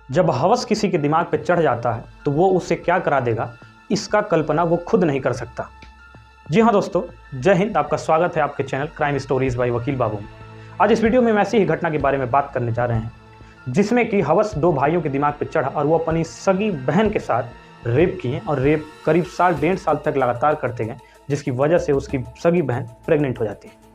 जब हवस किसी के दिमाग पे चढ़ जाता है तो वो उससे क्या करा देगा, इसका कल्पना वो खुद नहीं कर सकता। जी हाँ दोस्तों, जय हिंद। आपका स्वागत है आपके चैनल क्राइम स्टोरीज बाय वकील बाबू में। आज इस वीडियो में हम ऐसी ही घटना के बारे में बात करने जा रहे हैं जिसमें कि हवस दो भाइयों के दिमाग पे चढ़ा और वो अपनी सगी बहन के साथ रेप किए और रेप करीब डेढ़ साल तक लगातार करते गए, जिसकी वजह से उसकी सगी बहन प्रेग्नेंट हो जाती है।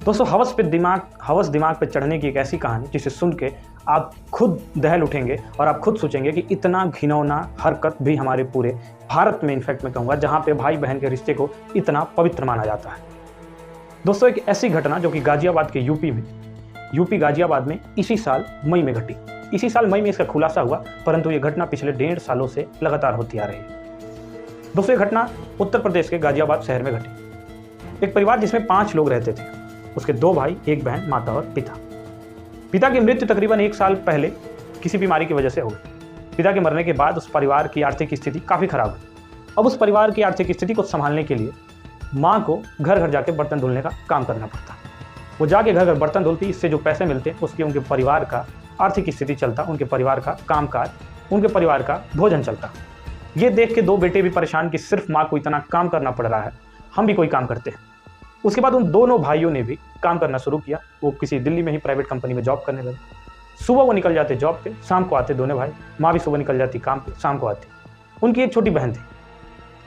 दोस्तों, हवस दिमाग पे चढ़ने की एक ऐसी कहानी जिसे सुन के आप खुद दहल उठेंगे और आप खुद सोचेंगे कि इतना घिनौना हरकत भी हमारे पूरे भारत में, इनफैक्ट मैं कहूँगा, जहाँ पे भाई बहन के रिश्ते को इतना पवित्र माना जाता है। दोस्तों, एक ऐसी घटना जो कि गाजियाबाद के यूपी गाजियाबाद में इसी साल मई में घटी। इसी साल मई में इसका खुलासा हुआ, परंतु ये घटना पिछले 1.5 सालों से लगातार होती आ रही है। दोस्तों, ये घटना उत्तर प्रदेश के गाजियाबाद शहर में घटी। एक परिवार जिसमें 5 लोग रहते थे, उसके 2 भाई, 1 बहन, माता और पिता की मृत्यु तकरीबन 1 साल पहले किसी बीमारी की वजह से हो गई। पिता के मरने के बाद उस परिवार की आर्थिक स्थिति काफ़ी खराब हुई। अब उस परिवार की आर्थिक स्थिति को संभालने के लिए माँ को घर घर जाके बर्तन धुलने का काम करना पड़ता। वो जाके घर घर बर्तन धुलती, इससे जो पैसे मिलते उसके उनके परिवार का आर्थिक स्थिति चलता, उनके परिवार का कामकाज, उनके परिवार का भोजन चलता। ये देख के 2 बेटे भी परेशान कि सिर्फ माँ को इतना काम करना पड़ रहा है, हम भी कोई काम करते हैं। उसके बाद उन दोनों भाइयों ने भी काम करना शुरू किया। वो किसी दिल्ली में ही प्राइवेट कंपनी में जॉब करने लगे। सुबह वो निकल जाते जॉब पे, शाम को आते दोनों भाई। माँ भी सुबह निकल जाती काम पे, शाम को आती। उनकी एक छोटी बहन थी,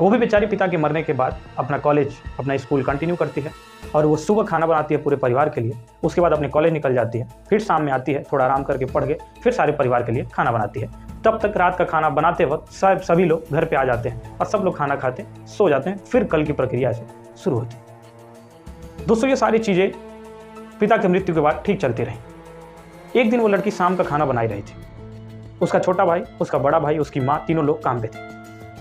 वो भी बेचारी पिता के मरने के बाद अपना स्कूल कंटिन्यू करती है और वो सुबह खाना बनाती है पूरे परिवार के लिए। उसके बाद अपने कॉलेज निकल जाती है, फिर शाम में आती है, थोड़ा आराम करके पढ़ के फिर सारे परिवार के लिए खाना बनाती है। तब तक रात का खाना बनाते वक्त सभी लोग घर पे आ जाते हैं और सब लोग खाना खाते सो जाते हैं। फिर कल की प्रक्रिया से शुरू होती है। दोस्तों, ये सारी चीज़ें पिता की मृत्यु के बाद ठीक चलती रहीं। एक दिन वो लड़की शाम का खाना बनाई रही थी। उसका छोटा भाई, उसका बड़ा भाई, उसकी माँ, तीनों लोग काम पे थे।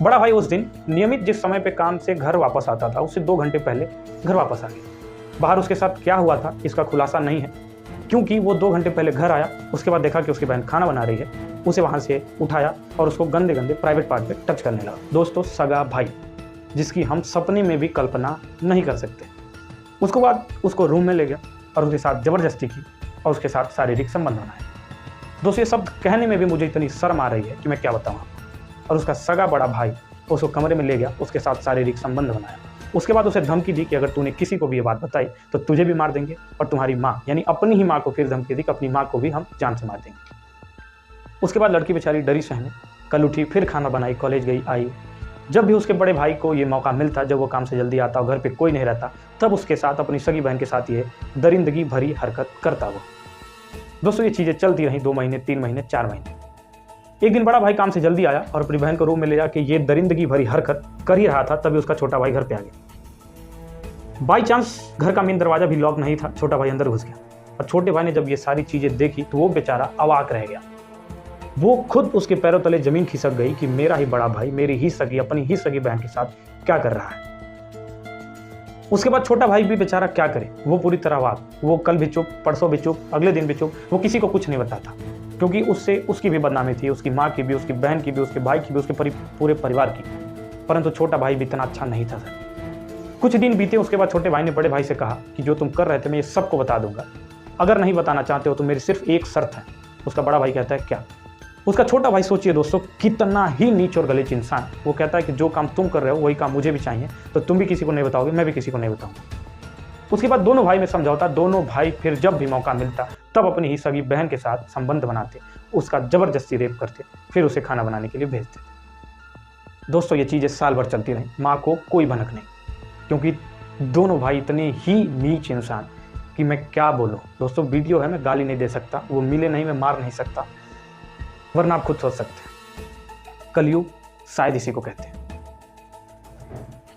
बड़ा भाई उस दिन नियमित जिस समय पे काम से घर वापस आता था, उससे 2 घंटे पहले घर वापस आ गया। बाहर उसके साथ क्या हुआ था इसका खुलासा नहीं है, क्योंकि वो 2 घंटे पहले घर आया, उसके बाद देखा कि उसकी बहन खाना बना रही है, उसे वहाँ से उठाया और उसको गंदे गंदे प्राइवेट पार्ट पे टच करने लगा। दोस्तों, सगा भाई, जिसकी हम सपने में भी कल्पना नहीं कर सकते। उसके बाद उसको रूम में ले गया और उसके साथ ज़बरदस्ती की और उसके साथ शारीरिक संबंध बनाया। दोस्तों, ये सब कहने में भी मुझे इतनी शर्म आ रही है कि मैं क्या बताऊँ। और उसका सगा बड़ा भाई उसको कमरे में ले गया, उसके साथ शारीरिक संबंध बनाया। उसके बाद उसे धमकी दी कि अगर तूने किसी को भी ये बात बताई तो तुझे भी मार देंगे और तुम्हारी माँ, यानी अपनी ही माँ को फिर धमकी दी कि अपनी माँ को भी हम जान से मार देंगे। उसके बाद लड़की बेचारी डरी सहमे कल उठी, फिर खाना बनाई, कॉलेज गई, आई। जब भी उसके बड़े भाई को ये मौका मिलता, जब वो काम से जल्दी आता और घर पे कोई नहीं रहता, तब उसके साथ, अपनी सगी बहन के साथ ये दरिंदगी भरी हरकत करता वो। दोस्तों, ये चीज़ें चलती रहीं 2 महीने, 3 महीने, 4 महीने। एक दिन बड़ा भाई काम से जल्दी आया और अपनी बहन को रूम में ले जाके ये दरिंदगी भरी हरकत कर ही रहा था, तभी उसका छोटा भाई घर पे आ गया। बाई चांस घर का मेन दरवाजा भी लॉक नहीं था, छोटा भाई अंदर घुस गया और छोटे भाई ने जब ये सारी चीज़ें देखी तो वो बेचारा अवाक रह गया। वो खुद उसके पैरों तले जमीन खिसक गई कि मेरा ही बड़ा भाई मेरी ही सगी, अपनी ही सगी बहन के साथ क्या कर रहा है। उसके बाद छोटा भाई भी बेचारा क्या करे, वो पूरी तरह वाक। वो कल भी चुप, परसों भी चुप, अगले दिन भी चुप। वो किसी को कुछ नहीं बताता, क्योंकि उससे उसकी भी बदनामी थी, उसकी माँ की भी, उसकी बहन की भी, उसके भाई की भी, उसके पूरे परिवार की। परंतु छोटा भाई भी इतना अच्छा नहीं था सर। कुछ दिन बीते, उसके बाद छोटे भाई ने बड़े भाई से कहा कि जो तुम कर रहे थे मैं ये सबको बता दूंगा, अगर नहीं बताना चाहते हो तो मेरी सिर्फ एक शर्त है। उसका बड़ा भाई कहता है क्या? उसका छोटा भाई, सोचिए दोस्तों, कितना ही नीच और गलीच इंसान। वो कहता है कि जो काम तुम कर रहे हो वही काम मुझे भी चाहिए, तो तुम भी किसी को नहीं बताओगे, मैं भी किसी को नहीं बताऊंगा। उसके बाद दोनों भाई में समझौता। दोनों भाई फिर जब भी मौका मिलता तब अपनी ही सगी बहन के साथ संबंध बनाते, उसका जबरदस्ती रेप करते, फिर उसे खाना बनाने के लिए भेजते। दोस्तों, ये चीज़ें साल भर चलती रहीं। माँ को कोई भनक नहीं, क्योंकि दोनों भाई इतने ही नीच इंसान कि मैं क्या बोलूँ। दोस्तों, वीडियो है, मैं गाली नहीं दे सकता, वो मिले नहीं, मैं मार नहीं सकता, वरना आप खुद सोच सकते हैं। कलयुग शायद इसी को कहते हैं।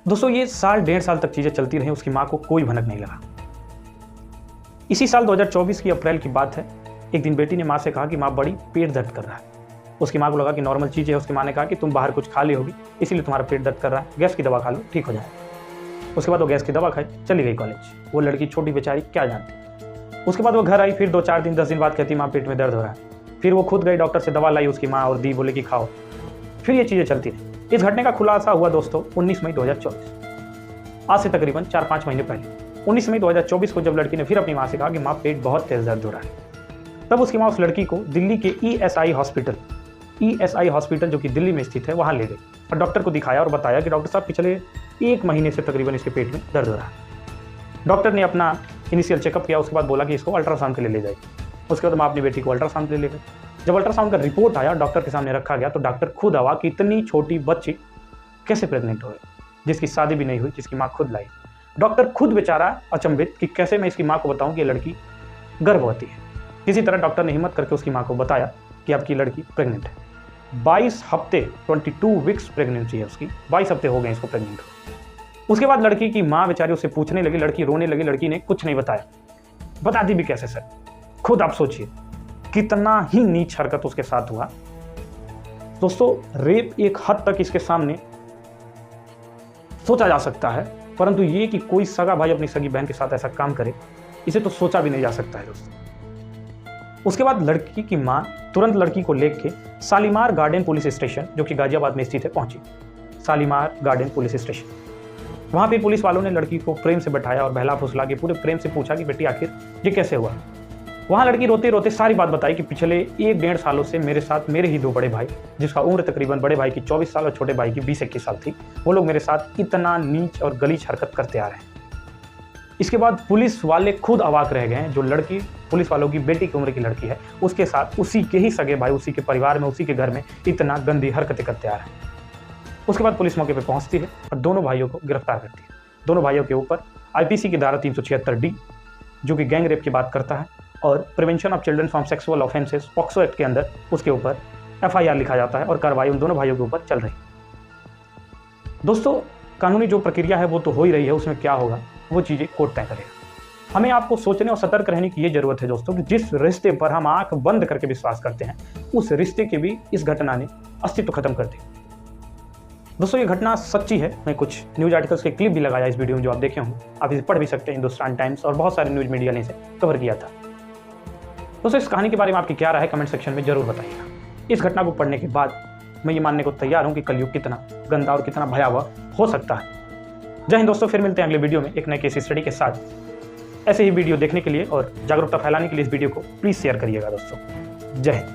दोस्तों, ये 1.5 साल तक चीज़ें चलती रहीं। उसकी माँ को कोई भनक नहीं लगा। इसी साल 2024 की अप्रैल की बात है। एक दिन बेटी ने माँ से कहा कि माँ, बड़ी पेट दर्द कर रहा है। उसकी माँ को लगा कि नॉर्मल चीज़ है। उसकी माँ ने कहा कि तुम बाहर कुछ खा ली होगी, इसीलिए तुम्हारा पेट दर्द कर रहा है, गैस की दवा खा लो, ठीक हो जाए। उसके बाद वो गैस की दवा खाई, चली गई कॉलेज। वो लड़की छोटी बेचारी क्या जानती। उसके बाद वो घर आई, फिर 2-4 दिन 10 दिन बाद कहती माँ पेट में दर्द हो रहा है। फिर वो खुद गई, डॉक्टर से दवा लाई उसकी माँ और दी, बोले कि खाओ। फिर ये चीज़ें चलती रही। इस घटने का खुलासा हुआ दोस्तों 19 मई 2024, आज से तकरीबन 4-5 महीने पहले। 19 मई 2024 को जब लड़की ने फिर अपनी माँ से कहा कि माँ, पेट बहुत तेज दर्द हो रहा है, तब उसकी माँ उस लड़की को दिल्ली के ESI हॉस्पिटल जो कि दिल्ली में स्थित है वहाँ ले गई और डॉक्टर को दिखाया और बताया कि डॉक्टर साहब पिछले 1 महीने से तकरीबन इसके पेट में दर्द हो रहा है। डॉक्टर ने अपना इनिशियल चेकअप किया, उसके बाद बोला कि इसको अल्ट्रासाउंड के लिए ले जाए। उसके बाद माँ अपनी बेटी को अल्ट्रासाउंड के लिए ले गए। जब अल्ट्रासाउंड का रिपोर्ट आया डॉक्टर के सामने रखा गया तो डॉक्टर खुद अवाक कि इतनी छोटी बच्ची कैसे प्रेग्नेंट हो, जिसकी शादी भी नहीं हुई, जिसकी माँ खुद लाई। डॉक्टर खुद बेचारा अचंभित कि कैसे मैं इसकी माँ को बताऊं कि ये लड़की गर्भवती है। किसी तरह डॉक्टर ने हिम्मत करके उसकी माँ को बताया कि आपकी लड़की प्रेग्नेंट है। 22 हफ्ते 22 वीक्स प्रेगनेंसी है उसकी, 22 हफ्ते हो गए इसको प्रेग्नेंट हो। उसके बाद लड़की की माँ बेचारी उससे पूछने लगी, लड़की रोने लगी। लड़की ने कुछ नहीं बताया। बताती भी कैसे सर, खुद आप सोचिए कितना ही नीच हरकत उसके साथ हुआ। दोस्तों, रेप एक हद तक इसके सामने सोचा जा सकता है, परंतु ये कि कोई सगा भाई अपनी सगी बहन के साथ ऐसा काम करे, इसे तो सोचा भी नहीं जा सकता है दोस्तों। उसके बाद लड़की की मां तुरंत लड़की को लेके शालीमार गार्डन पुलिस स्टेशन जो कि गाजियाबाद में स्थित है पहुंची। शालीमार गार्डन पुलिस स्टेशन, वहां पे पुलिस वालों ने लड़की को प्रेम से बैठाया और बहला फुसला के पूरे प्रेम से पूछा कि बेटी आखिर ये कैसे हुआ। वहाँ लड़की रोते रोते सारी बात बताई कि पिछले 1-1.5 सालों से मेरे साथ मेरे ही 2 बड़े भाई, जिसका उम्र तकरीबन बड़े भाई की 24 साल और छोटे भाई की 20-21 साल थी, वो लोग मेरे साथ इतना नीच और गलीज हरकत करते आ रहे हैं। इसके बाद पुलिस वाले खुद अवाक रह गए हैं। जो लड़की पुलिस वालों की बेटी की उम्र की लड़की है, उसके साथ उसी के ही सगे भाई, उसी के परिवार में, उसी के घर में इतना गंदी हरकतें करते आ रहे हैं। उसके बाद पुलिस मौके पर पहुंचती है और दोनों भाइयों को गिरफ्तार करती है। दोनों भाइयों के ऊपर IPC की धारा 376D जो कि गैंग रेप की बात करता है और prevention of children from sexual offences POCSO act के अंदर उसके ऊपर FIR लिखा जाता है और कार्रवाई उन दोनों भाइयों के ऊपर चल रही है। दोस्तों, कानूनी जो प्रक्रिया है वो तो हो ही रही है, उसमें क्या होगा वो चीज़ें कोर्ट तय करेगा। हमें आपको सोचने और सतर्क रहने की ये जरूरत है दोस्तों कि जिस रिश्ते पर हम आंख बंद करके विश्वास करते हैं, उस रिश्ते के भी इस घटना ने अस्तित्व खत्म कर दिया। दोस्तों, ये घटना सच्ची है। मैं कुछ न्यूज़ आर्टिकल्स के क्लिप भी लगाया इस वीडियो में जो आप देखे होंगे, आप इसे पढ़ भी सकते हैं। हिंदुस्तान टाइम्स और बहुत सारे न्यूज़ मीडिया ने इसे कवर किया था। दोस्तों, इस कहानी के बारे में आपकी क्या राय है कमेंट सेक्शन में जरूर बताइएगा। इस घटना को पढ़ने के बाद मैं ये मानने को तैयार हूँ कि कलयुग कितना गंदा और कितना भयावह हो सकता है। जय हिंद दोस्तों, फिर मिलते हैं अगले वीडियो में एक नए केस स्टडी के साथ। ऐसे ही वीडियो देखने के लिए और जागरूकता फैलाने के लिए इस वीडियो को प्लीज़ शेयर करिएगा दोस्तों। जय हिंद।